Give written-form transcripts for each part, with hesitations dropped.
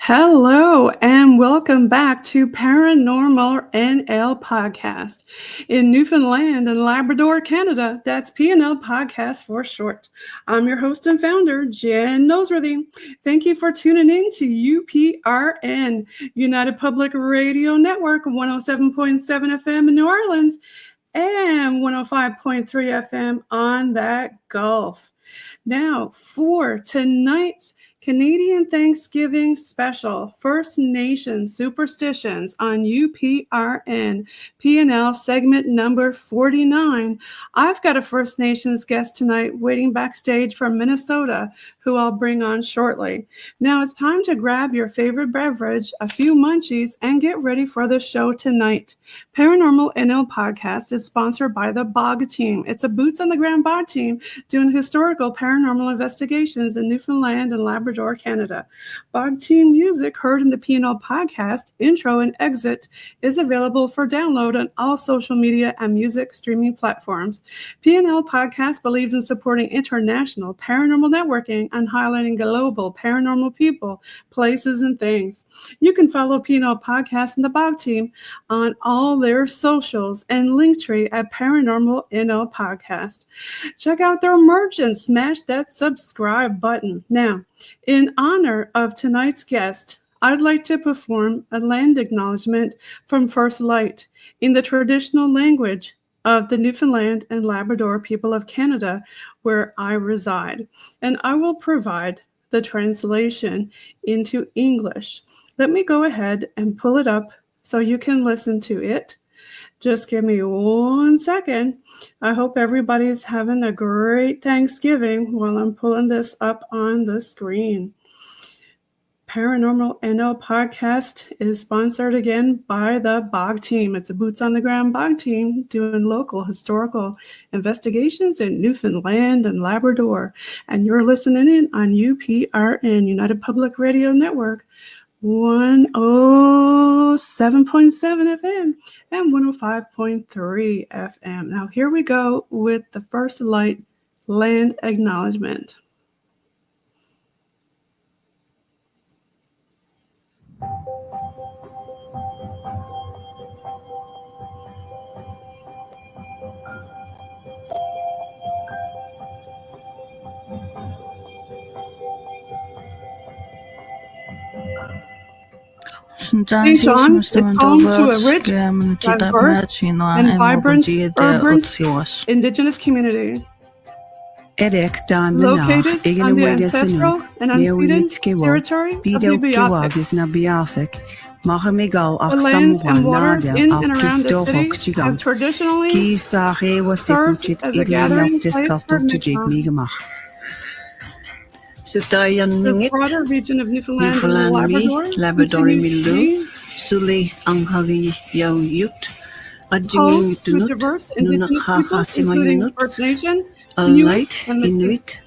Hello and welcome back to Paranormal NL Podcast in Newfoundland and Labrador, Canada. That's PNL Podcast for short. I'm your host and founder, Jen Nosworthy. Thank you for tuning in to UPRN, United Public Radio Network, 107.7 FM in New Orleans and 105.3 FM on that Gulf. Now, for tonight's Canadian Thanksgiving special, First Nations Superstitions on UPRN, PNL segment number 49. I've got a First Nations guest tonight waiting backstage from Minnesota, who I'll bring on shortly. Now it's time to grab your favorite beverage, a few munchies, and get ready for the show tonight. Paranormal NL Podcast is sponsored by the BOG team. It's a boots on the ground BOG team doing historical paranormal investigations in Newfoundland and Labrador, Canada. BOG team music heard in the PNL Podcast intro and exit is available for download on all social media and music streaming platforms. PNL Podcast believes in supporting international paranormal networking and highlighting global paranormal people, places, and things. You can follow PNL Podcast and the BOG team on all their socials and Linktree at Paranormal NL Podcast. Check out their merch and smash that subscribe button. Now, in honor of tonight's guest, I'd like to perform a land acknowledgement from First Light in the traditional language of the Newfoundland and Labrador people of Canada, where I reside. And I will provide the translation into English. Let me go ahead and pull it up so you can listen to it. Just give me 1 second. I hope everybody's having a great Thanksgiving while I'm pulling this up on the screen. Paranormal NL Podcast is sponsored again by the BOG team. It's a boots on the ground BOG team doing local historical investigations in Newfoundland and Labrador. And you're listening in on UPRN, United Public Radio Network, 107.7 FM and 105.3 FM. Now here we go with the First Light land acknowledgement. St. John's is home to a rich, diverse, and vibrant urban indigenous community. Located on the ancestral and unceded territory of Nubiafic. The lands and waters in and around the city have traditionally served as a gathering place for Mi'kmaq. The broader region of Newfoundland and Labrador continues to be home to diverse indigenous peoples, including First Nation, Inuit, and Métis.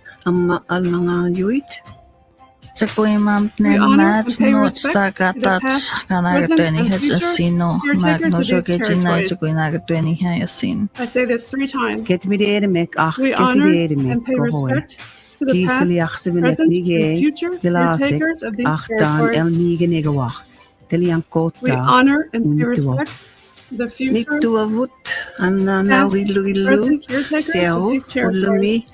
We honor and pay respect to the past, present, and future caretakers of these territories. I say this 3 times. We honor and pay respect to the past, present, and future caretakers of these territories. We honor and pay respect to the future, past, present caretakers of these territories.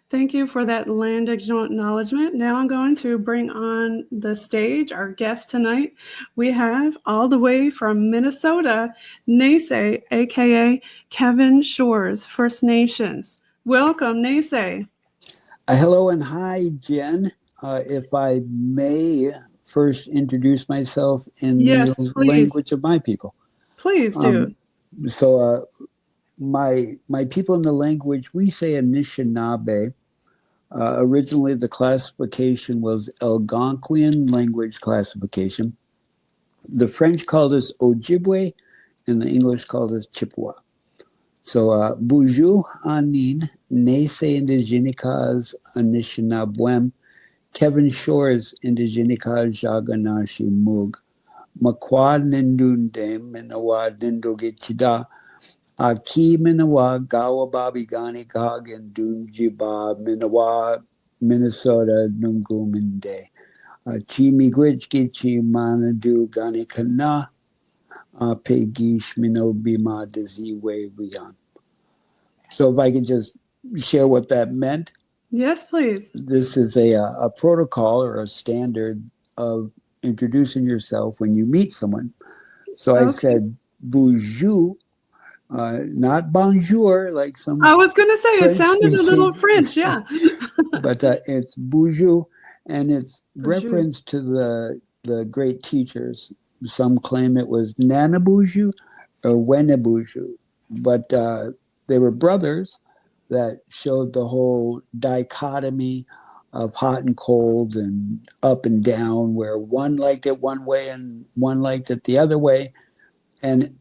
Thank you for that land acknowledgement. Now I'm going to bring on the stage our guest tonight. We have all the way from Minnesota, Nese, aka Kevin Shores, First Nations. Welcome, Nese. Hello and hi, Jen. If I may first introduce myself in the language of my people. Please do. My people in the language, we say Aanishanaabeg. Originally, the classification was Algonquian language classification. The French called us Ojibwe, and the English called us Chippewa. So, Buju Anin, Nese Indigenicas Aanishanaabeg, Kevin Shore's Indigenica Jaganashi Mug, Makwa Nindundem, Minawa Nindogichida, Aki Minawa, Gawa Babi Gani Kagan, Dunjiba, Minawa, Minnesota, Nunguminde, Chimi Gwichgichi, Manadu Gani Kana, Pegish Minobima Diziwe Riyan. So if I could just share what that meant. Yes, please. This is a protocol or a standard of introducing yourself when you meet someone. So I said bonjour, not bonjour like some. I was going to say French it sounded a little French, yeah. But it's bonjour, and it's Bonjour. reference to the great teachers. Some claim it was Nana Bonjour or Wena Bonjour, but they were brothers that showed the whole dichotomy of hot and cold and up and down, where one liked it one way and one liked it the other way. And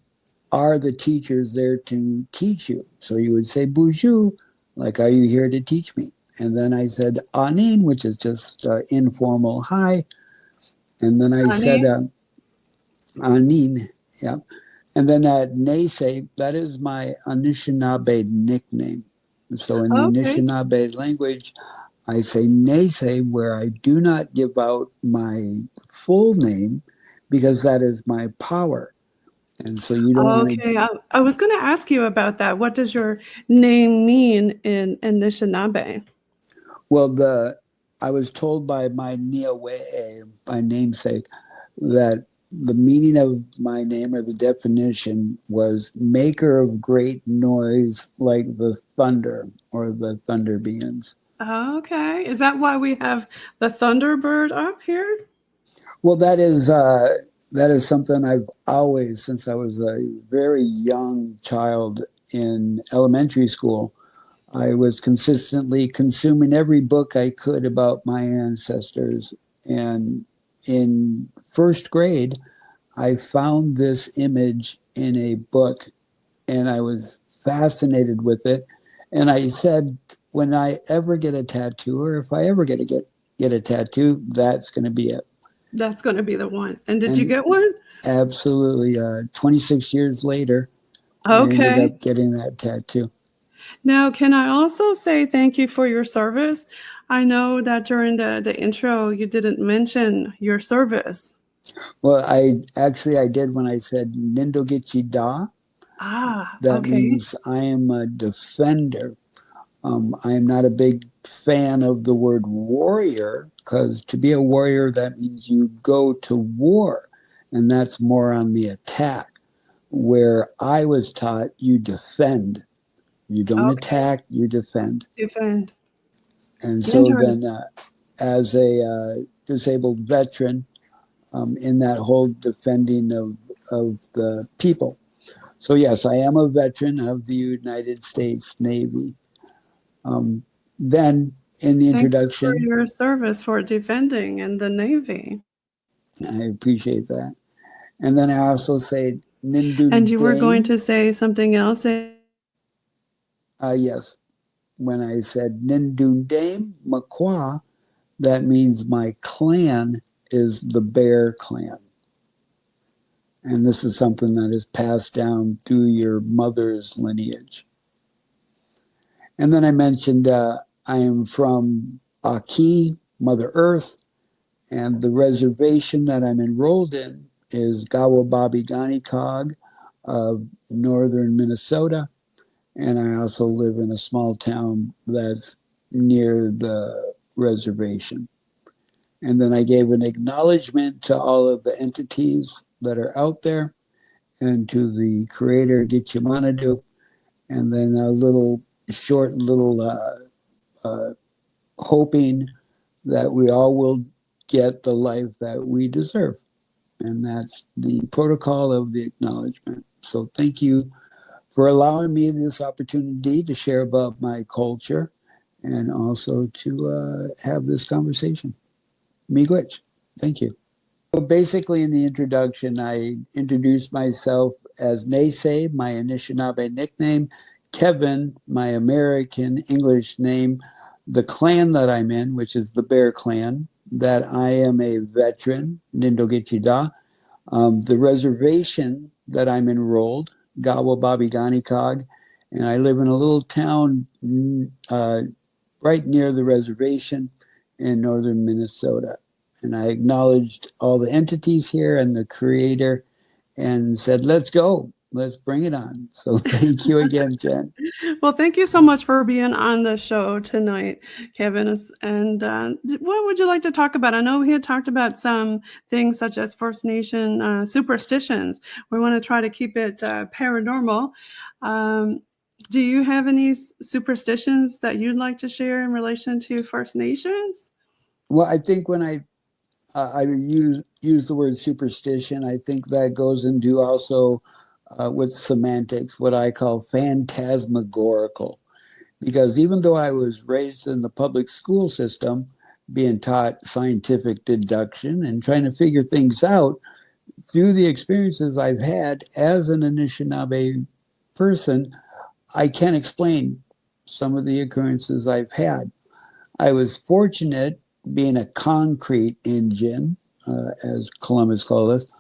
are the teachers there to teach you? So you would say bonjour, like, are you here to teach me? And then I said anin, which is just informal hi. And then I said anin, yeah. And then Nese, that is my Aanishanaabeg nickname. So in the Anishinaabe language, I say Nese, where I do not give out my full name because that is my power. And so you don't want to... Okay, I was going to ask you about that. What does your name mean in Anishinaabe? Well, I was told by my Niawe'e, my namesake, that the meaning of my name, or the definition, was maker of great noise like the thunder, or the thunder beings. Okay. Is that why we have the Thunderbird up here? Well, that is something I've always, since I was a very young child in elementary school, I was consistently consuming every book I could about my ancestors. And in first grade, I found this image in a book, and I was fascinated with it. And I said, when I ever get a tattoo, or if I ever get a tattoo, that's going to be it. That's going to be the one. And did you get one? Absolutely. 26 years later, I ended up getting that tattoo. Now, can I also say thank you for your service? I know that during the intro, you didn't mention your service. Well, I did when I said Nindogichi Da. That means I am a defender. I am not a big fan of the word warrior, because to be a warrior, that means you go to war, and that's more on the attack, where I was taught you defend. You don't attack, you defend. Defend. And so then as a disabled veteran, in that whole defending of the people. So yes, I am a veteran of the United States Navy. Then in the introduction... Thank you for your service for defending in the Navy. I appreciate that. And then I also say Nindu. And you were going to say something else? Yes. When I said Nindundame Makwa, that means my clan is the Bear Clan. And this is something that is passed down through your mother's lineage. And then I mentioned I am from Aki, Mother Earth, and the reservation that I'm enrolled in is Gawababi Ganikog of northern Minnesota. And I also live in a small town that's near the reservation. And then I gave an acknowledgement to all of the entities that are out there and to the creator, Gitchamanadu, and then a short hoping that we all will get the life that we deserve. And that's the protocol of the acknowledgement. So thank you for allowing me this opportunity to share about my culture and also to have this conversation. Miigwech. Thank you. So basically in the introduction, I introduced myself as Nese, my Aanishanaabeg nickname, Kevin, my American English name, the clan that I'm in, which is the Bear Clan, that I am a veteran, Nindogichida, the reservation that I'm enrolled, Gawa Babiganikog, and I live in a little town right near the reservation in northern Minnesota. And I acknowledged all the entities here and the creator and said, let's go. Let's bring it on. So thank you again, Jen. Well, thank you so much for being on the show tonight, Kevin. And what would you like to talk about? I know we had talked about some things such as First Nation superstitions. We want to try to keep it paranormal. Do you have any superstitions that you'd like to share in relation to First Nations? Well, I think when I use the word superstition, I think that goes into also with semantics, what I call phantasmagorical. Because even though I was raised in the public school system, being taught scientific deduction and trying to figure things out through the experiences I've had as an Anishinaabe person, I can't explain some of the occurrences I've had. I was fortunate being a concrete Indian, as Columbus called us.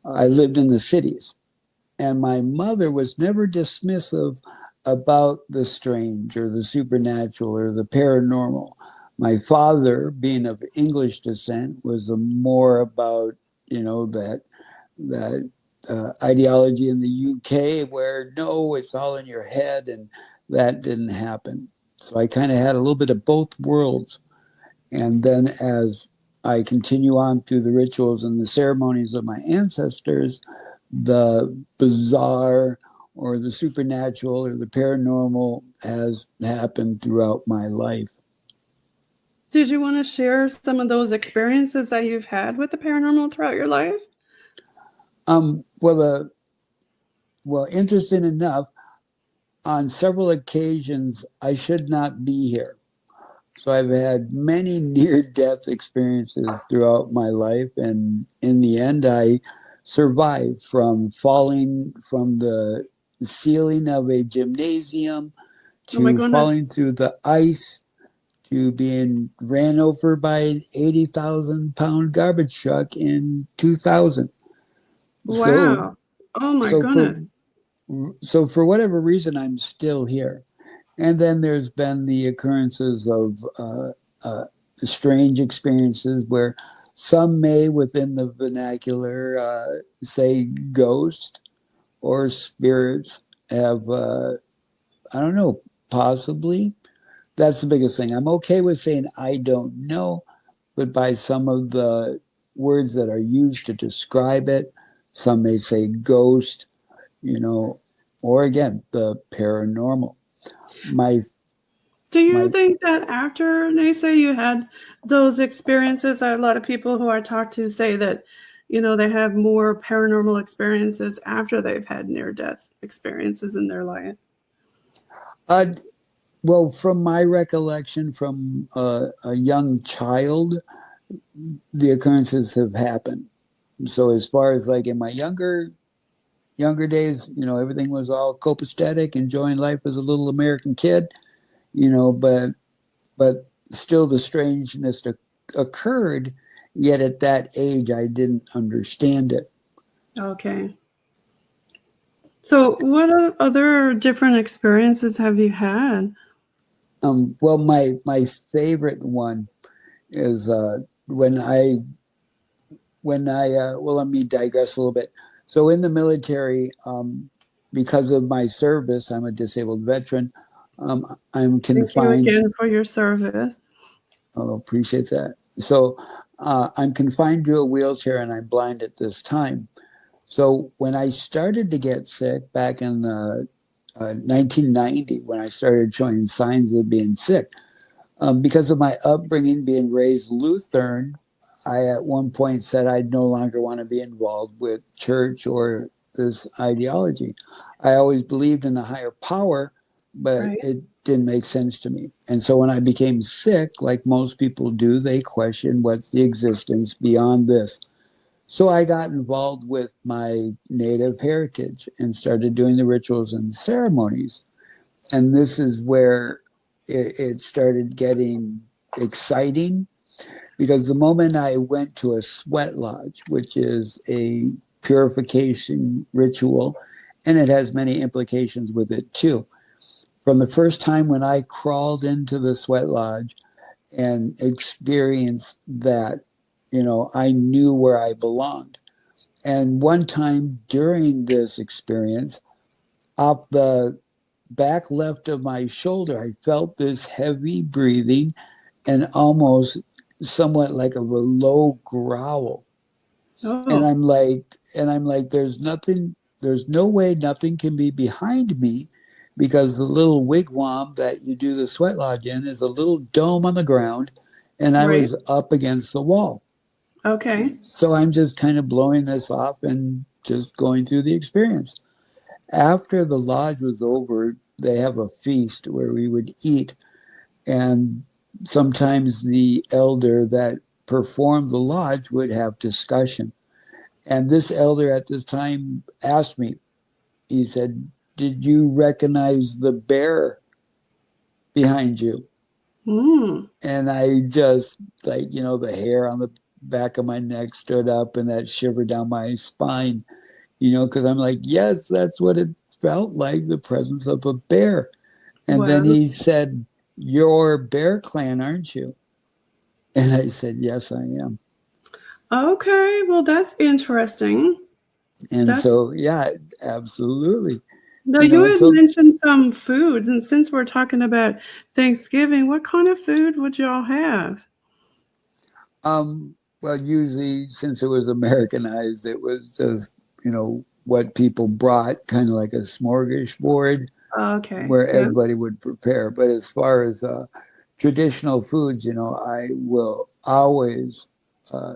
I lived in the cities. And my mother was never dismissive about the strange or the supernatural or the paranormal. My father, being of English descent, was more about, that ideology in the UK where, no, it's all in your head, and that didn't happen. So I kind of had a little bit of both worlds. And then as I continue on through the rituals and the ceremonies of my ancestors, the bizarre or the supernatural or the paranormal has happened throughout my life. Did you want to share some of those experiences that you've had with the paranormal throughout your life? Well, interesting enough, on several occasions, I should not be here. So I've had many near-death experiences throughout my life. And in the end, I survived from falling from the ceiling of a gymnasium to falling through the ice to being ran over by an 80,000-pound garbage truck in 2000. Wow. Oh, my goodness. So for whatever reason, I'm still here. And then there's been the occurrences of strange experiences where some may, within the vernacular, say ghost or spirits have, I don't know, possibly. That's the biggest thing. I'm okay with saying I don't know, but by some of the words that are used to describe it, some may say ghost, or again, the paranormal. Do you think that after Nese you had those experiences? A lot of people who I talk to say that, they have more paranormal experiences after they've had near-death experiences in their life. Well, from my recollection from a young child, the occurrences have happened. So as far as like in my younger days, everything was all copacetic, enjoying life as a little American kid, but still the strangeness occurred. Yet at that age, I didn't understand it. Okay. So what other different experiences have you had? Well, my favorite one is let me digress a little bit. So in the military, because of my service, I'm a disabled veteran. I'm confined. Thank you again for your service. Oh, appreciate that. So I'm confined to a wheelchair and I'm blind at this time. So when I started to get sick back in the 1990, when I started showing signs of being sick, because of my upbringing, being raised Lutheran, I at one point said I'd no longer want to be involved with church or this ideology. I always believed in the higher power, but it didn't make sense to me. And so when I became sick, like most people do, they question what's the existence beyond this. So I got involved with my native heritage and started doing the rituals and ceremonies. And this is where it started getting exciting, because the moment I went to a sweat lodge, which is a purification ritual, and it has many implications with it too. From the first time when I crawled into the sweat lodge and experienced that, I knew where I belonged. And one time during this experience, up the back left of my shoulder, I felt this heavy breathing and almost somewhat like a low growl. And Oh, I'm like, there's no way nothing can be behind me, because the little wigwam that you do the sweat lodge in is a little dome on the ground, and I right. was up against the wall. Okay. So I'm just kind of blowing this off and just going through the experience. After the lodge was over, they have a feast where we would eat. And sometimes the elder that performed the lodge would have discussion. And this elder at this time asked me, he said, "Did you recognize the bear behind you?" Mm. And I just, like, the hair on the back of my neck stood up and that shiver down my spine, because I'm like, yes, that's what it felt like, the presence of a bear. And then Well, he said, "You're Bear Clan, aren't you?" And I said, "Yes, I am." okay. Well, that's interesting. And That's so, yeah, absolutely. Now you And had so, mentioned some foods, and since we're talking about Thanksgiving, what kind of food would y'all have? well, usually since it was Americanized, it was just, what people brought, kind of like a smorgasbord Okay. where Yeah. everybody would prepare. But as far as traditional foods, I will uh,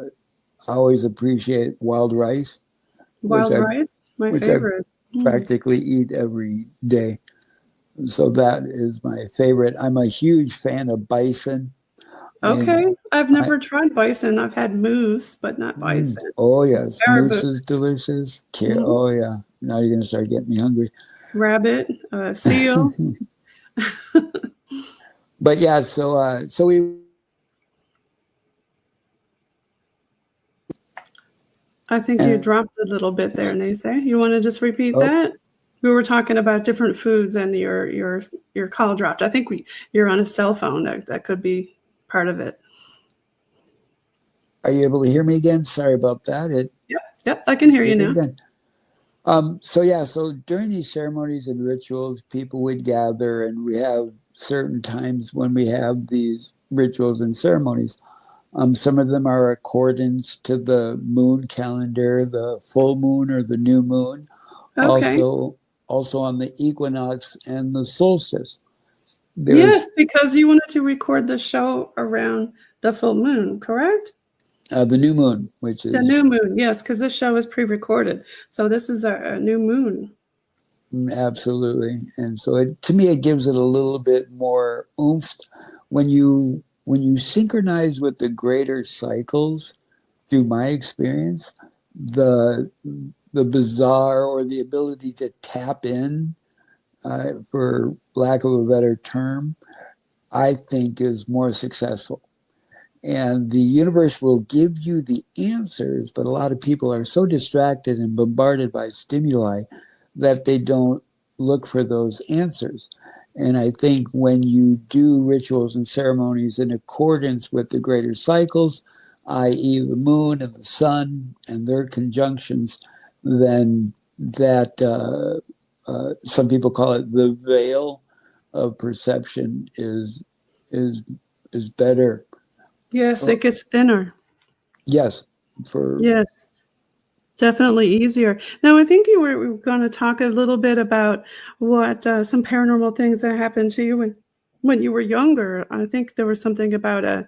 always appreciate wild rice, which Wild I rice, my which I favorite. Mm. practically eat every day. So that is my favorite. I'm a huge fan of bison. And Okay. I've I, never tried bison. I've had moose, but not bison. oh yes, moose Caribou. is delicious. Mhm. Oh yeah, now you're gonna start getting me hungry. Rabbit, seal. But yeah, so we I think you and dropped a little bit there, Nese. You want to just repeat oh, that? We were talking about different foods, and your call dropped. I think you're on a cell phone. That could be part of it. are you able to hear me again? Sorry about that. Yep, yep, I can hear you Did it now. again. So yeah, so during these ceremonies and rituals, people would gather, and we have certain times when we have these rituals and ceremonies. Some of them are accordance to the moon calendar, the full moon or the new moon. Okay. Also on the equinox and the solstice. There's Yes, because you wanted to record the show around the full moon, correct? the new moon, which The new is moon, yes, because this show is pre-recorded. So this is a new moon. absolutely, and so to me it gives it a little bit more oomph when you synchronize with the greater cycles. Through my experience, the the bizarre, or the ability to tap in, for lack of a better term, I think is more successful. And the universe will give you the answers, but a lot of people are so distracted and bombarded by stimuli that they don't look for those answers. And I think when you do rituals and ceremonies in accordance with the greater cycles, i.e., the moon and the sun and their conjunctions, then that some people call it the veil of perception is is better. Yes, Uh, it gets thinner. Yes, for Yes, definitely easier. Now, I think you were going to talk a little bit about what some paranormal things that happened to you when you were younger. I think there was something about a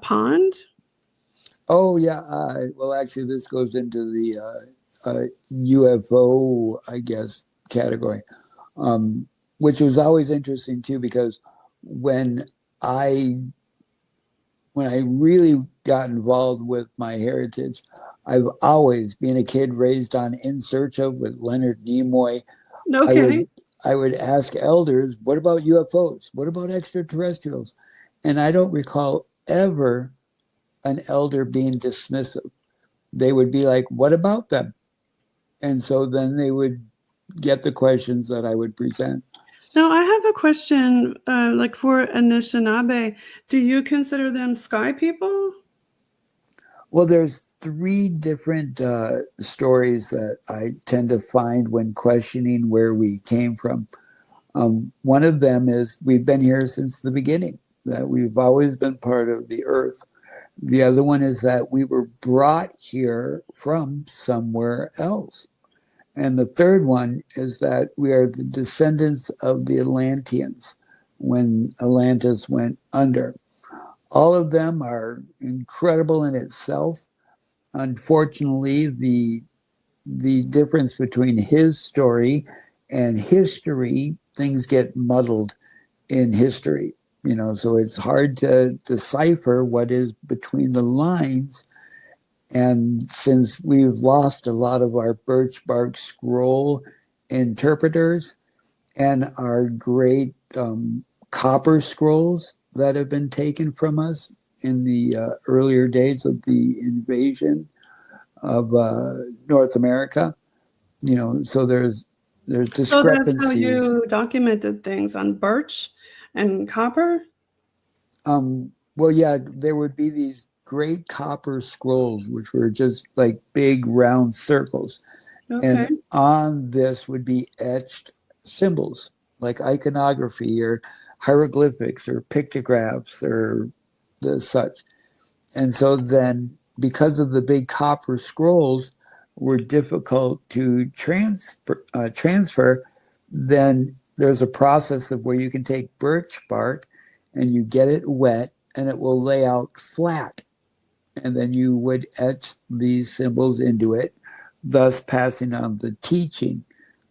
pond. oh yeah. Well, actually, this goes into the UFO, I guess, category, which was always interesting too, because when I when I really got involved with my heritage, I've always been a kid raised on In Search of with Leonard Nimoy. I Okay. would I would ask elders, what about UFOs? What about extraterrestrials? And I don't recall ever an elder being dismissive. They would be like, what about them? And so then they would get the questions that I would present. Now, I have a question, like for Anishinaabe. Do you consider them sky people? Well, there's three different stories that I tend to find when questioning where we came from. One of them is we've been here since the beginning, that we've always been part of the earth. The other one is that we were brought here from somewhere else. And the third one is that we are the descendants of the Atlanteans when Atlantis went under. All of them are incredible in itself. Unfortunately, the difference between his story and history, things get muddled in history. So it's hard to decipher what is between the lines. And since we've lost a lot of our birch bark scroll interpreters and our great copper scrolls that have been taken from us in the earlier days of the invasion of North America, so there's So that's how discrepancies. you documented things on birch and copper? Well, yeah, there would be these great copper scrolls, which were just like big round circles. Okay. And on this would be etched symbols like iconography or hieroglyphics or pictographs or the such. And so then, because of the big copper scrolls were difficult to transfer, then there's a process of where you can take birch bark and you get it wet and it will lay out flat. And then you would etch these symbols into it, thus passing on the teaching,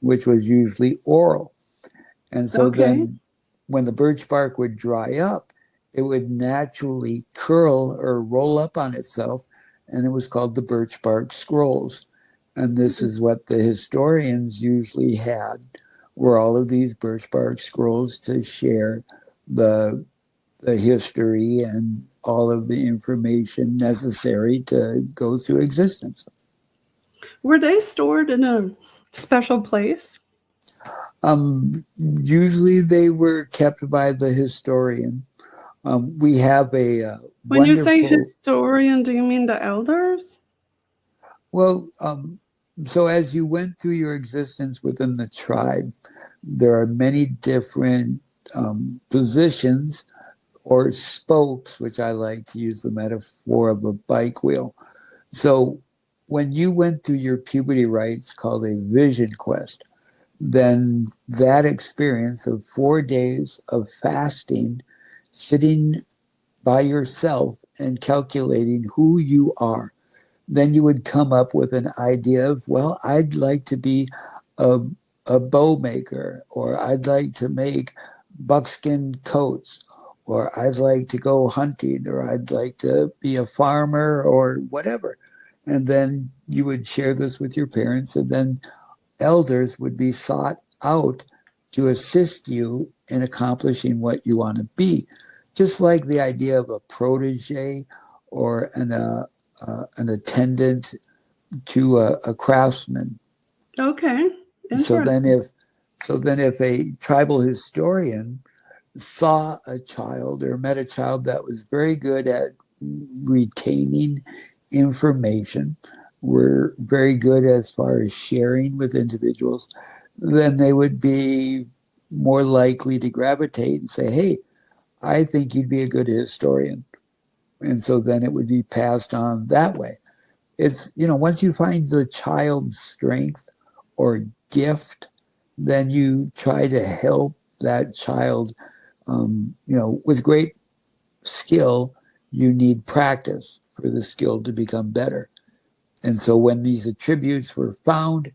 which was usually oral. And so Okay. then when the birch bark would dry up, it would naturally curl or roll up on itself, and it was called the birch bark scrolls. And this is what the historians usually had, were all of these birch bark scrolls to share the history and all of the information necessary to go through existence. Were they stored in a special place? Usually they were kept by the historian. We have a When you say wonderful, historian, do you mean the elders? well, so as you went through your existence within the tribe, there are many different positions or spokes, which I like to use the metaphor of a bike wheel. So when you went through your puberty rites called a vision quest, then that experience of 4 days of fasting, sitting by yourself and calculating who you are, then you would come up with an idea of, well, I'd like to be a, a bow maker, or I'd like to make buckskin coats, or I'd like to go hunting, or I'd like to be a farmer, or whatever. And then you would share this with your parents, and then elders would be sought out to assist you in accomplishing what you want to be. Just like the idea of a protege or an attendant to a craftsman. Okay. So then Interesting. if so then if a tribal historian saw a child or met a child that was very good at retaining information, were very good as far as sharing with individuals, then they would be more likely to gravitate and say, hey, I think you'd be a good historian. And so then it would be passed on that way. It's, once you find the child's strength or gift, then you try to help that child. With great skill, you need practice for the skill to become better. And so when these attributes were found,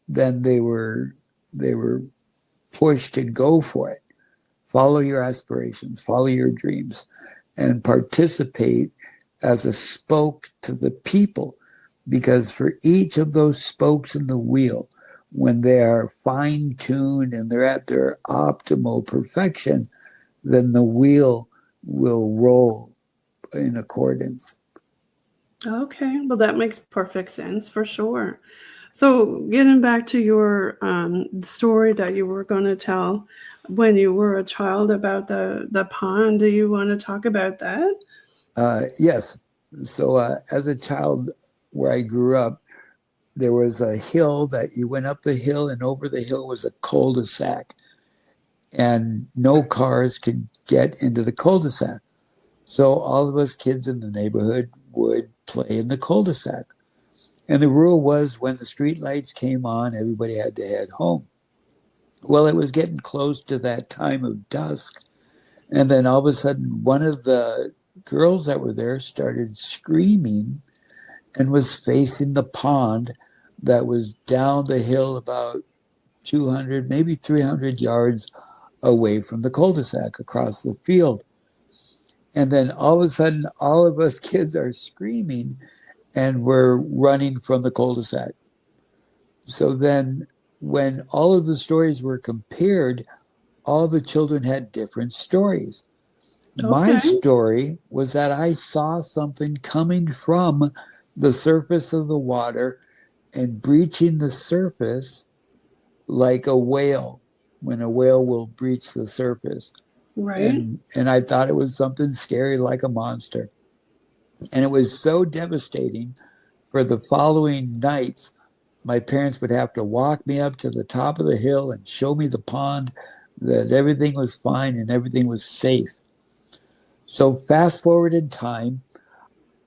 then they were pushed to go for it. Follow your aspirations, follow your dreams, and participate as a spoke to the people. because for each of those spokes in the wheel, when they are fine-tuned and they're at their optimal perfection, then the wheel will roll in accordance. Okay, well, that makes perfect sense for sure. So, getting back to your story that you were going to tell when you were a child about the pond, do you want to talk about that? Yes. So as a child, where I grew up, there was a hill that you went up the hill, and over the hill was a cul-de-sac, and no cars could get into the cul-de-sac. So all of us kids in the neighborhood would play in the cul-de-sac. And the rule was when the street lights came on, everybody had to head home. Well, it was getting close to that time of dusk. And then all of a sudden, one of the girls that were there started screaming and was facing the pond that was down the hill about 200, maybe 300 yards away from the cul-de-sac across the field. And then all of a sudden, all of us kids are screaming and we're running from the cul-de-sac. So then when all of the stories were compared, all the children had different stories. My Okay, story was that I saw something coming from the surface of the water and breaching the surface like a whale, when a whale will breach the surface. right. And I thought it was something scary like a monster. And it was so devastating. For the following nights, my parents would have to walk me up to the top of the hill and show me the pond, that everything was fine and everything was safe. So fast forward in time,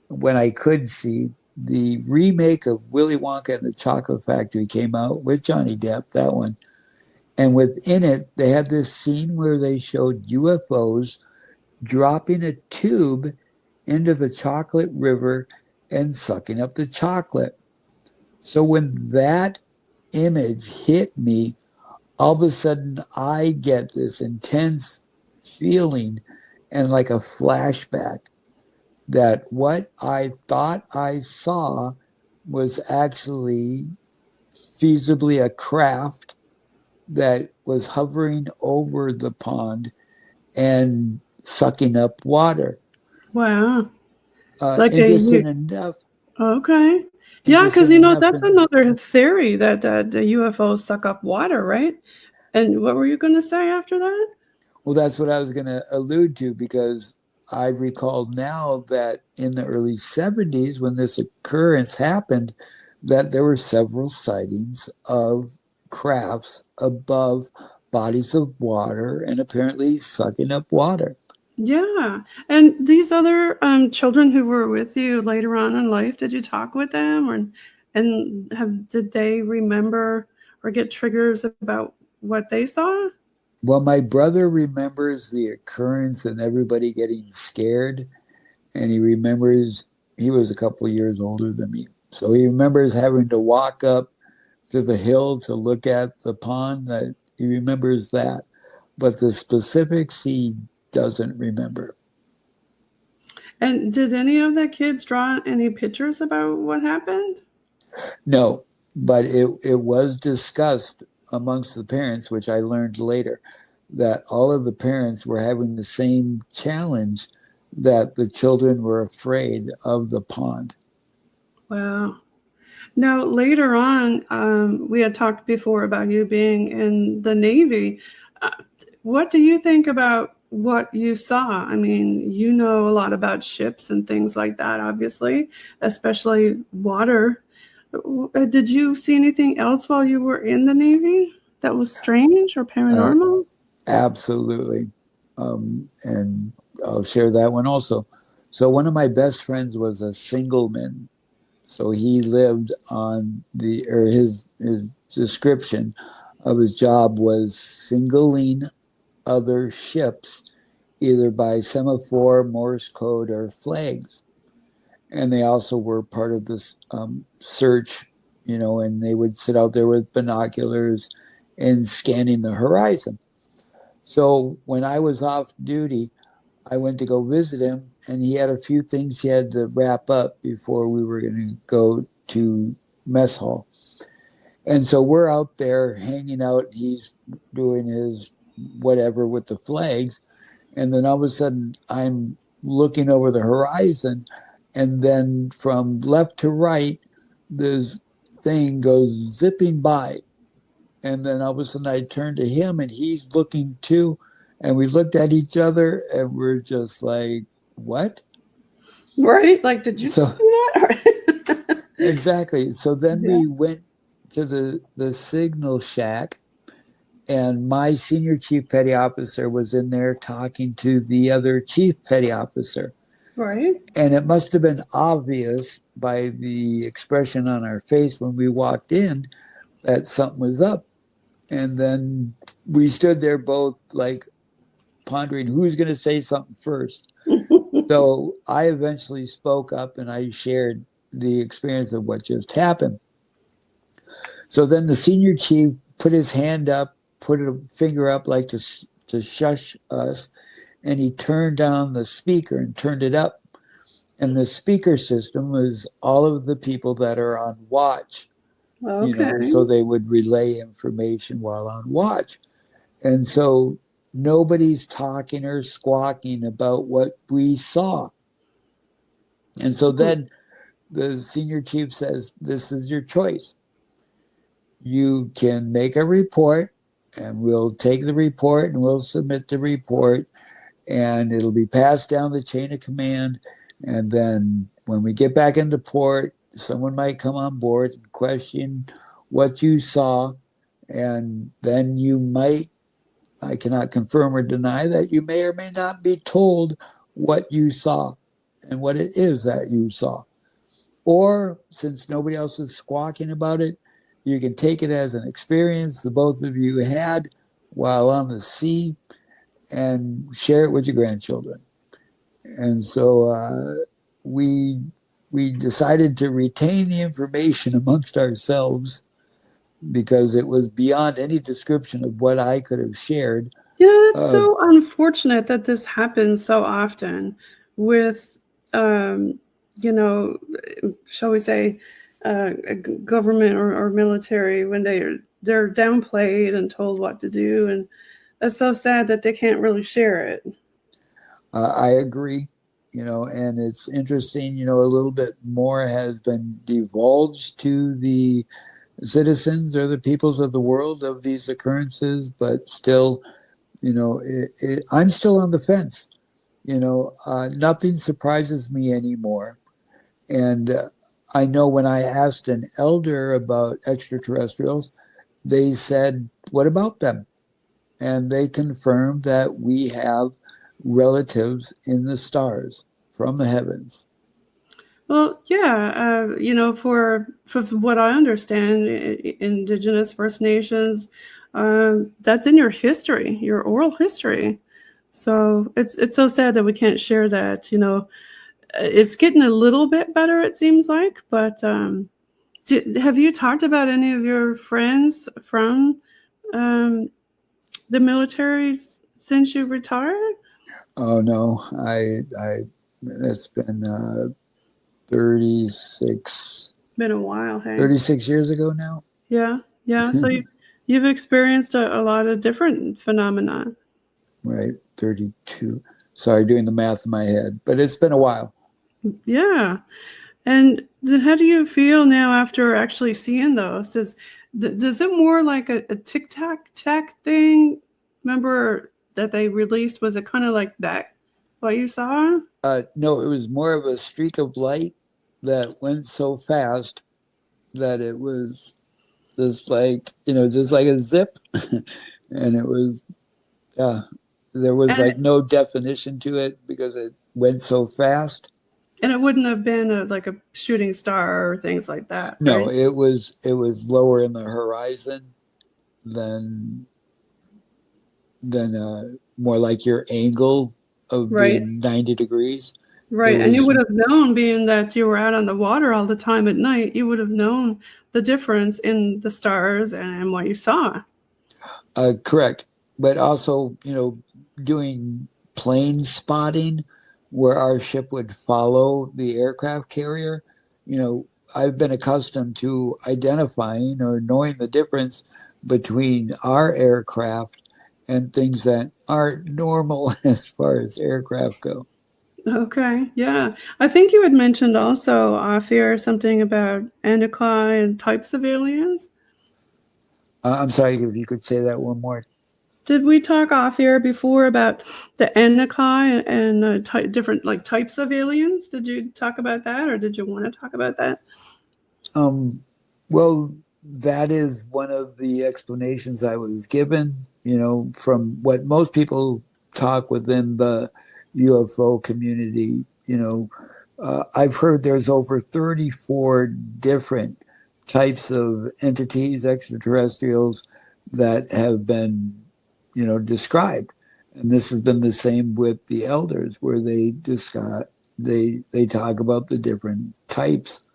when I could see, the remake of Willy Wonka and the Chocolate Factory came out with Johnny Depp, that one. And within it, they had this scene where they showed UFOs dropping a tube into the chocolate river and sucking up the chocolate. So when that image hit me, all of a sudden I get this intense feeling and like a flashback that what I thought I saw was actually feasibly a craft that was hovering over the pond and sucking up water. Wow. Like Interesting enough, okay. Yeah, because interesting enough, that's another theory that the UFOs suck up water, right? And what were you going to say after that? well, that's what I was going to allude to, because I recall now that in the early 70s, when this occurrence happened, that there were several sightings of crafts above bodies of water and apparently sucking up water. Yeah. And these other children who were with you later on in life, did you talk with them, or did they remember or get triggers about what they saw? Well, my brother remembers the occurrence and everybody getting scared, and he remembers he was a couple of years older than me. So he remembers having to walk up to the hill to look at the pond. That he remembers that, but the specifics he doesn't remember. And did any of the kids draw any pictures about what happened? No, but it was discussed amongst the parents, which I learned later, that all of the parents were having the same challenge, that the children were afraid of the pond. Wow. Now, later on, we had talked before about you being in the Navy. Uh, what do you think about what you saw? I mean, you know a lot about ships and things like that, obviously, especially water. Did you see anything else while you were in the Navy that was strange or Uh, paranormal? Absolutely. And I'll share that one also. So one of my best friends was a singleman. So he lived on his description of his job was singling other ships, either by semaphore, Morse code, or flags. And they also were part of this search, and they would sit out there with binoculars and scanning the horizon. So when I was off duty, I went to go visit him, and he had a few things he had to wrap up before we were going to go to mess hall. And so we're out there hanging out. He's doing his whatever with the flags. And then all of a sudden, I'm looking over the horizon. And then from left to right, this thing goes zipping by. And then all of a sudden, I turn to him, and he's looking too. And we looked at each other, and we're just like, what? Right? Like, did you see that? Exactly. So then we went to the signal shack, and my senior chief petty officer was in there talking to the other chief petty officer. Right. And it must have been obvious by the expression on our face when we walked in that something was up. And then we stood there both like pondering who's going to say something first. So I eventually spoke up and I shared the experience of what just happened. So then the senior chief put his hand up, put a finger up like to shush us, and he turned down the speaker and turned it up. And the speaker system was all of the people that are on watch, so they would relay information while on watch. And so nobody's talking or squawking about what we saw. And so then the senior chief says, this is your choice. You can make a report, and we'll take the report and we'll submit the report, and it'll be passed down the chain of command. And then when we get back into port, someone might come on board and question what you saw. And then you might, I cannot confirm or deny that you may or may not be told what you saw and what it is that you saw. Or since nobody else is squawking about it, you can take it as an experience the both of you had while on the sea and share it with your grandchildren. And so we decided to retain the information amongst ourselves because it was beyond any description of what I could have shared. That's so unfortunate that this happens so often with, shall we say, government or military when they're downplayed and told what to do. And that's so sad that they can't really share it. I agree, and it's interesting, a little bit more has been divulged to the citizens or the peoples of the world of these occurrences, but still, I'm still on the fence. Nothing surprises me anymore. And I know when I asked an elder about extraterrestrials, they said, what about them? And they confirmed that we have relatives in the stars from the heavens. Well, yeah, for what I understand, indigenous First Nations, that's in your history, your oral history. So it's so sad that we can't share that. It's getting a little bit better, it seems like. But have you talked about any of your friends from the military since you retired? Oh no, it's been 36. Been a while, hey. 36 years ago now. Yeah. So you've experienced a lot of different phenomena. Right, 32. Sorry, doing the math in my head, but it's been a while. Yeah. And how do you feel now after actually seeing those? Does it more like a tic-tac thing? Remember that they released? Was it kind of like that, what you saw? No, it was more of a streak of light that went so fast that it was just like, just like a zip. And it was, there was no definition to it because it went so fast. And it wouldn't have been like a shooting star or things like that, right? No, it was lower in the horizon than more like your angle of being 90 degrees. Right. And you would have known, being that you were out on the water all the time at night, you would have known the difference in the stars and what you saw. Correct. But also, doing plane spotting where our ship would follow the aircraft carrier, I've been accustomed to identifying or knowing the difference between our aircraft and things that aren't normal as far as aircraft go. Okay, yeah. I think you had mentioned also off air something about Anunnaki and types of aliens. I'm sorry if you could say that one more. Did we talk off air before about the Anunnaki and different like types of aliens? Did you talk about that, or did you want to talk about that? Well, that is one of the explanations I was given, from what most people talk within the UFO community. I've heard there's over 34 different types of entities, extraterrestrials, that have been, described. And this has been the same with the elders, where they talk about the different types,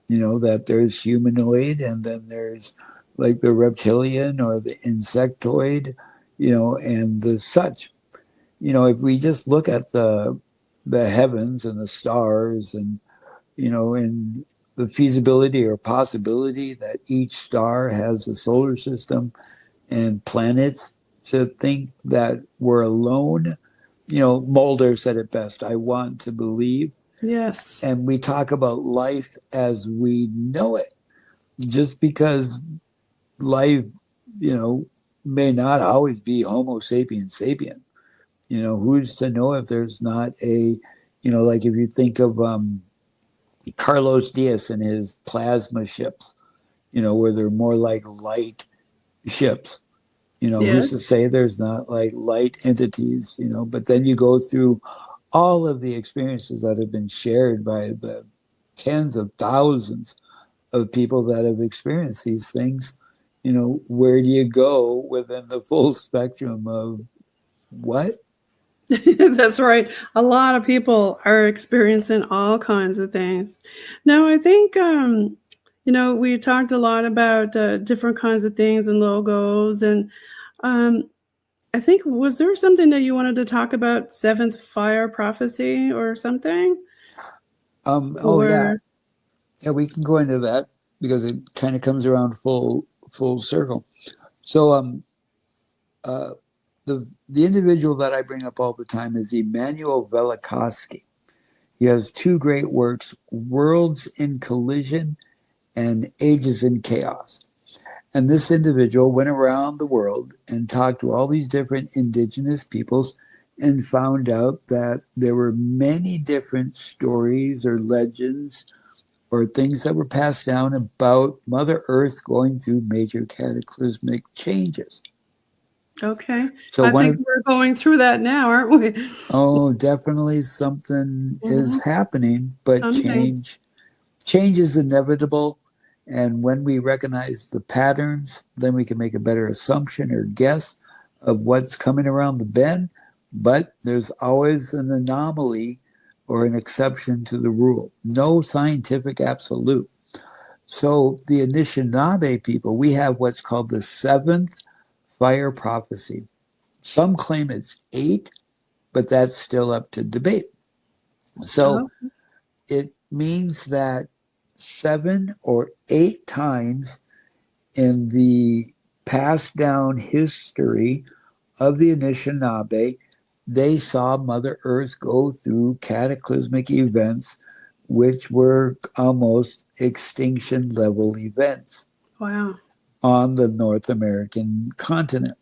that there's humanoid and then there's like the reptilian or the insectoid, and the such. If we just look at the heavens and the stars and, and the feasibility or possibility that each star has a solar system and planets, to think that we're alone, Mulder said it best, I want to believe. Yes. And we talk about life as we know it. Just because life, may not always be Homo sapiens sapien. Who's to know if there's not a, like if you think of Carlos Diaz and his plasma ships, where they're more like light ships. Who's to say there's not like light entities, but then you go through all of the experiences that have been shared by the tens of thousands of people that have experienced these things. Where do you go within the full spectrum of what? That's right. A lot of people are experiencing all kinds of things. Now, I think, we talked a lot about different kinds of things and logos. And I think, was there something that you wanted to talk about, seventh fire prophecy or something? Yeah, we can go into that because it kind of comes around full circle. So the individual that I bring up all the time is Immanuel Velikovsky. He has two great works, Worlds in Collision and Ages in Chaos. And this individual went around the world and talked to all these different indigenous peoples and found out that there were many different stories or legends or things that were passed down about Mother Earth going through major cataclysmic changes. Okay. So I think we're going through that now, aren't we? Oh, definitely something is happening, but change is inevitable. And when we recognize the patterns, then we can make a better assumption or guess of what's coming around the bend. But there's always an anomaly or an exception to the rule. No scientific absolute. So the Anishinaabe people, we have what's called the seventh fire prophecy. Some claim it's 8, but that's still up to debate. So it means that 7 or 8 times in the passed down history of the Anishinaabe, they saw Mother Earth go through cataclysmic events, which were almost extinction level events. Wow. On the North American continent.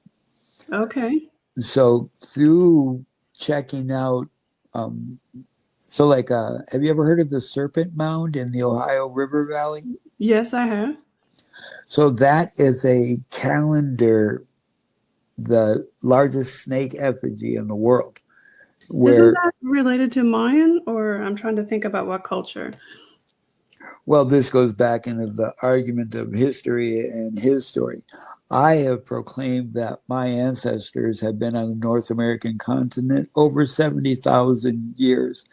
Okay. So through checking out, have you ever heard of the Serpent Mound in the Ohio River Valley? Yes, I have. So that is a calendar, the largest snake effigy in the world. Isn't that related to Mayan, or I'm trying to think about what culture? Well, this goes back into the argument of history and his story. I have proclaimed that my ancestors have been on the North American continent over 70,000 years,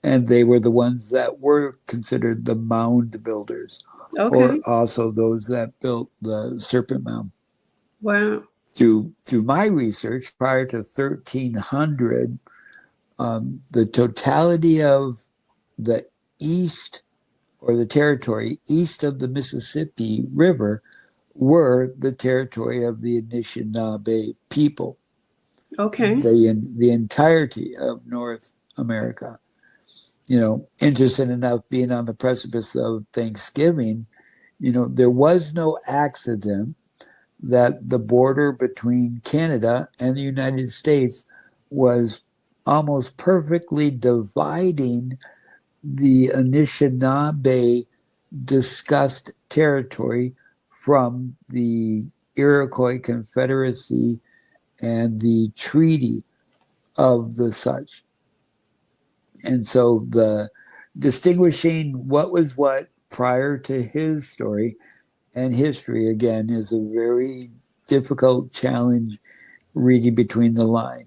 and they were the ones that were considered the mound builders, or also those that built the Serpent Mound. Wow. Through my research, prior to 1300, the totality of the East or the territory east of the Mississippi River were the territory of the Anishinaabe people, Okay. the entirety of North America. Interesting enough, being on the precipice of Thanksgiving, there was no accident that the border between Canada and the United States was almost perfectly dividing the Anishinaabe discussed territory from the Iroquois Confederacy and the treaty of the such. And so the distinguishing what was what prior to his story and history, again, is a very difficult challenge reading between the line.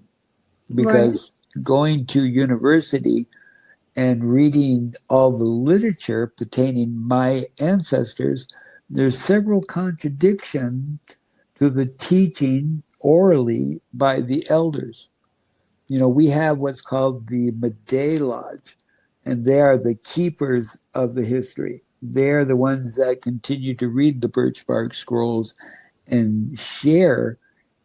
Because going to university and reading all the literature pertaining my ancestors, there's several contradictions to the teaching orally by the elders. We have what's called the Meday Lodge, and they are the keepers of the history. They're the ones that continue to read the birch bark scrolls and share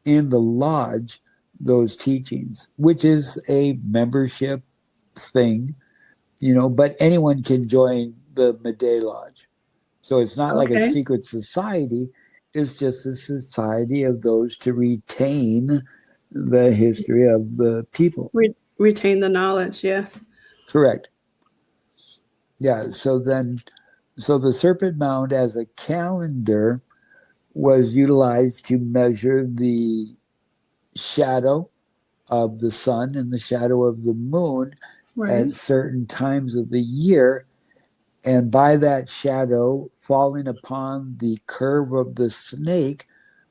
in the lodge those teachings, which is a membership thing, but anyone can join the Meday Lodge. So it's not like a secret society. It's just a society of those to retain the history of the people. Retain the knowledge, yes. Correct. Yeah, so the Serpent Mound as a calendar was utilized to measure the shadow of the sun and the shadow of the moon at certain times of the year. And by that shadow falling upon the curve of the snake,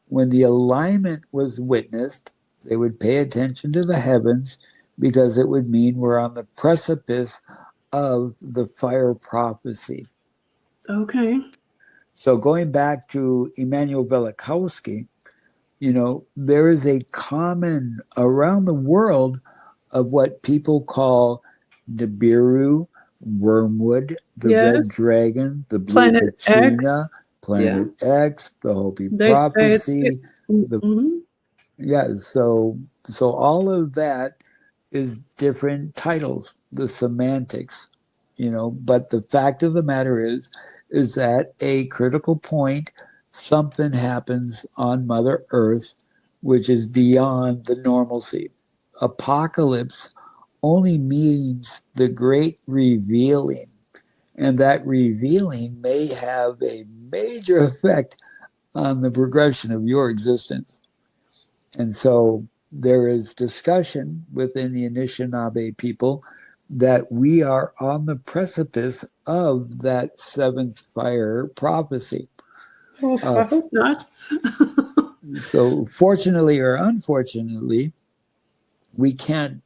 when the alignment was witnessed, they would pay attention to the heavens because it would mean we're on the precipice of the fire prophecy. Okay. So going back to Immanuel Velikovsky, there is a common around the world of what people call Nibiru, wormwood, the red dragon, the blue kachina, Planet X, the Hopi prophecy. So all of that is different titles, the semantics, but the fact of the matter is that a critical point, something happens on Mother Earth, which is beyond the normalcy. Apocalypse only means the great revealing, and that revealing may have a major effect on the progression of your existence. And so there is discussion within the Anishinaabe people that we are on the precipice of that seventh fire prophecy. I hope not. So fortunately or unfortunately, we can't,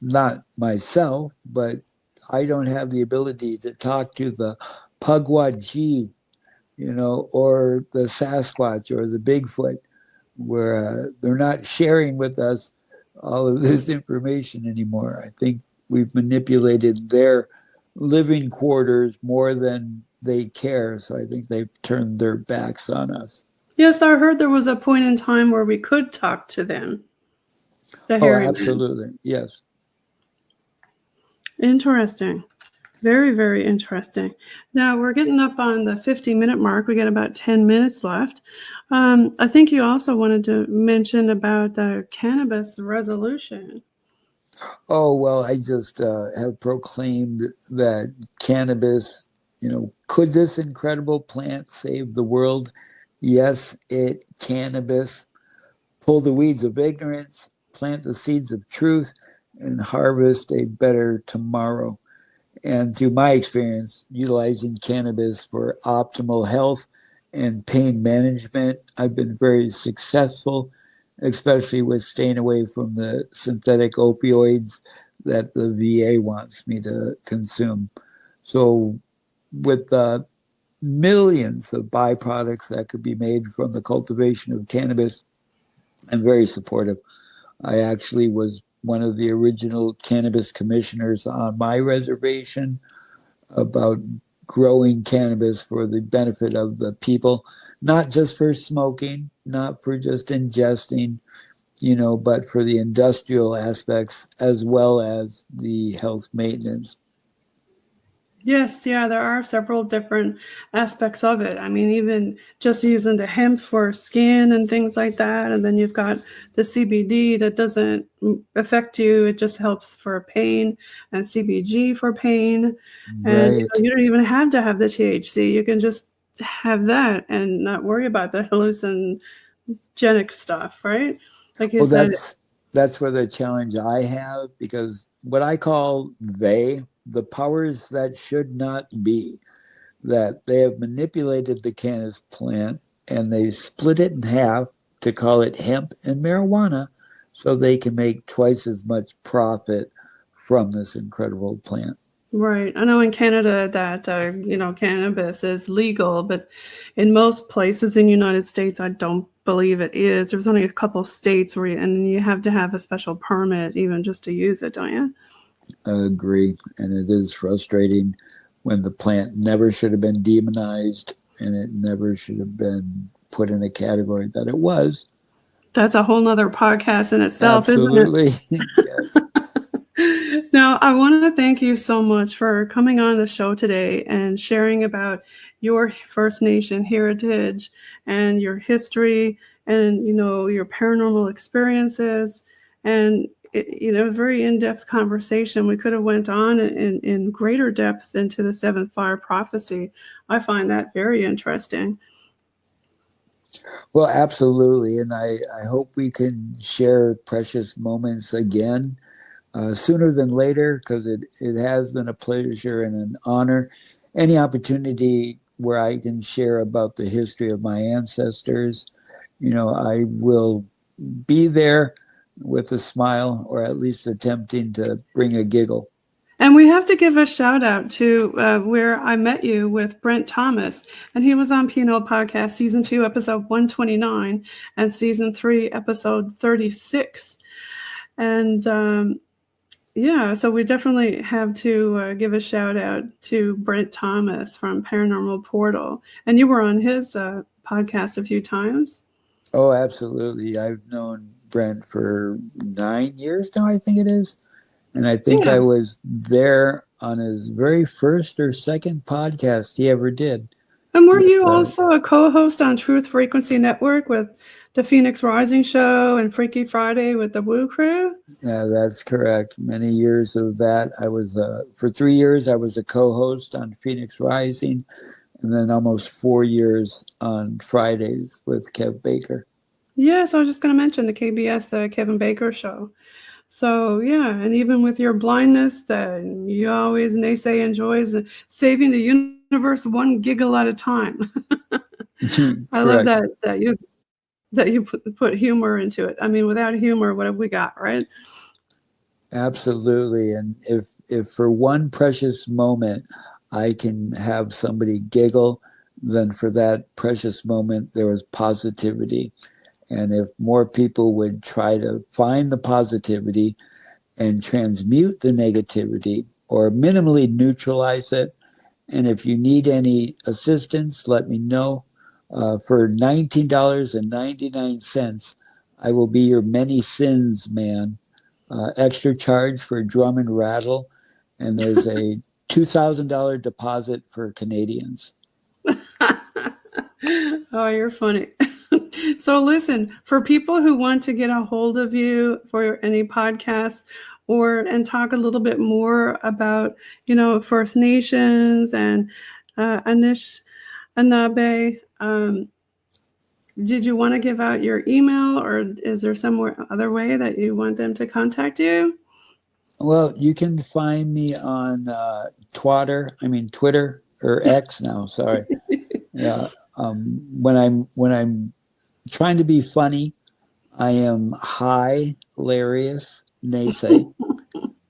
not myself, but I don't have the ability to talk to the Pugwaji, or the Sasquatch or the Bigfoot, where they're not sharing with us all of this information anymore. I think we've manipulated their living quarters more than they care. So I think they've turned their backs on us. Yes, I heard there was a point in time where we could talk to them. Absolutely. Men. Yes. Interesting. Very, very interesting. Now we're getting up on the 50-minute mark. We got about 10 minutes left. I think you also wanted to mention about the cannabis resolution. Oh, well, I just have proclaimed that cannabis, could this incredible plant save the world? Yes, it cannabis. Pull the weeds of ignorance, plant the seeds of truth, and harvest a better tomorrow. And through my experience, utilizing cannabis for optimal health and pain management, I've been very successful, especially with staying away from the synthetic opioids that the VA wants me to consume. So with the millions of byproducts that could be made from the cultivation of cannabis, I'm very supportive. I actually was one of the original cannabis commissioners on my reservation. about growing cannabis for the benefit of the people, not just for smoking, not for just ingesting, but for the industrial aspects as well as the health maintenance. Yes, yeah, there are several different aspects of it. I mean, even just using the hemp for skin and things like that. And then you've got the CBD that doesn't affect you, it just helps for pain, and CBG for pain. And Right. you don't even have to have the THC. You can just have that and not worry about the hallucinogenic stuff, right? Like you Well, said. that's where the challenge I have, because what I call the powers that should not be, that they have manipulated the cannabis plant and they split it in half to call it hemp and marijuana so they can make twice as much profit from this incredible plant. Right. I know in Canada that, cannabis is legal, but in most places in the United States, I don't believe it is. There's only a couple states and you have to have a special permit even just to use it, don't you? I agree. And it is frustrating when the plant never should have been demonized and it never should have been put in a category that it was. That's a whole nother podcast in itself, isn't it? Absolutely. Yes. Now, I want to thank you so much for coming on the show today and sharing about your First Nation heritage and your history and, your paranormal experiences and, a very in-depth conversation. We could have went on in greater depth into the seventh fire prophecy. I find that very interesting. Well, absolutely. And I hope we can share precious moments again sooner than later, because it has been a pleasure and an honor. Any opportunity where I can share about the history of my ancestors, I will be there with a smile, or at least attempting to bring a giggle. And we have to give a shout out to where I met you with Brent Thomas, and he was on PNL Podcast Season 2, Episode 129, and Season 3, Episode 36. And so we definitely have to give a shout out to Brent Thomas from Paranormal Portal. And you were on his podcast a few times. Oh, absolutely. I've known Brent for 9 years now, I think it is. And I think I was there on his very first or second podcast he ever did. And were you also a co-host on Truth Frequency Network with the Phoenix Rising Show and Freaky Friday with the Woo Crew? Yeah, that's correct. Many years of that. I was, for 3 years, I was a co-host on Phoenix Rising, and then almost 4 years on Fridays with Kev Baker. Yes, I was just going to mention the KBS Kevin Baker Show. So, yeah, and even with your blindness, that you always, Nese enjoys saving the universe one giggle at a time. I love that you put humor into it. I mean, without humor, what have we got, right? Absolutely. And if for one precious moment I can have somebody giggle, then for that precious moment there was positivity. And if more people would try to find the positivity and transmute the negativity or minimally neutralize it, and if you need any assistance, let me know. For $19.99, I will be your many sins man. Extra charge for drum and rattle, and there's a $2,000 deposit for Canadians. Oh, you're funny. So listen, for people who want to get a hold of you for any podcasts and talk a little bit more about, First Nations and Aanishanaabeg, did you want to give out your email, or is there some other way that you want them to contact you? Well, you can find me on Twitter or X now. Sorry. Yeah. When I'm trying to be funny, I am hilarious Nese,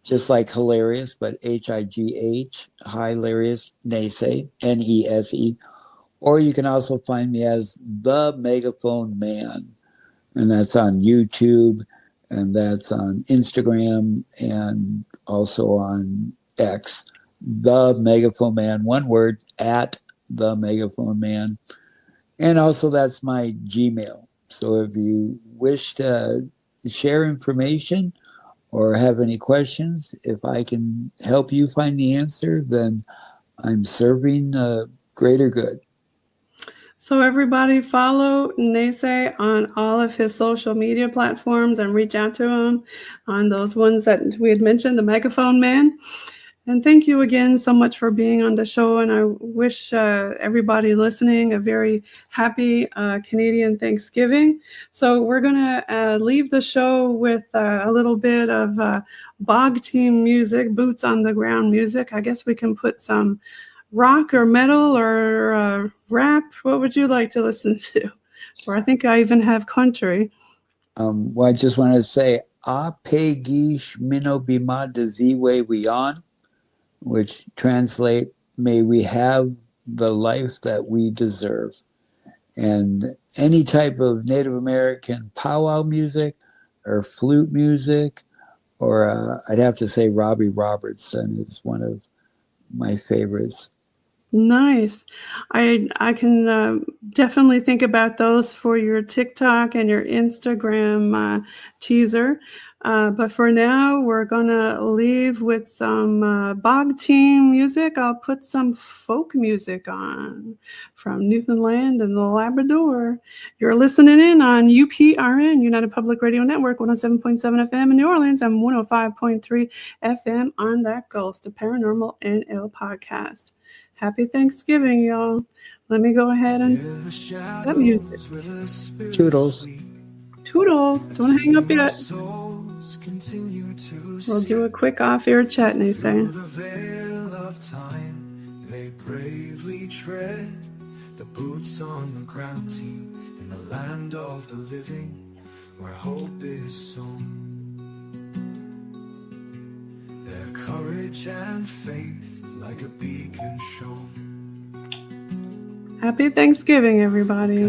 just like hilarious, but HIGH, hilarious Nese, Nese. Or you can also find me as the Megaphone Man, and that's on YouTube, and that's on Instagram, and also on X. the Megaphone Man, one word, at the Megaphone Man. And also that's my Gmail. So if you wish to share information or have any questions, if I can help you find the answer, then I'm serving the greater good. So everybody follow Nese on all of his social media platforms and reach out to him on those ones that we had mentioned, the Megaphone Man. And thank you again so much for being on the show. And I wish everybody listening a very happy Canadian Thanksgiving. So we're going to leave the show with a little bit of bog team music, boots on the ground music. I guess we can put some rock or metal or rap. What would you like to listen to? Or I think I even have country. Well, I just wanted to say, A Pegish Mino Bima de Ziwe Wion, which translate, may we have the life that we deserve. And any type of Native American powwow music or flute music, or I'd have to say Robbie Robertson is one of my favorites. Nice. I can definitely think about those for your TikTok and your Instagram teaser. But for now, we're going to leave with some bog team music. I'll put some folk music on from Newfoundland and the Labrador. You're listening in on UPRN, United Public Radio Network, 107.7 FM in New Orleans and 105.3 FM on that Ghost, the Paranormal NL podcast. Happy Thanksgiving, y'all. Let me go ahead and that music. Toodles. Toodles. Don't hang up yet. We'll do a quick off-air chat, Nese. They bravely tread the boots on the ground team in the land of the living where hope is sown. Their courage and faith like a beacon shone. Happy Thanksgiving, everybody.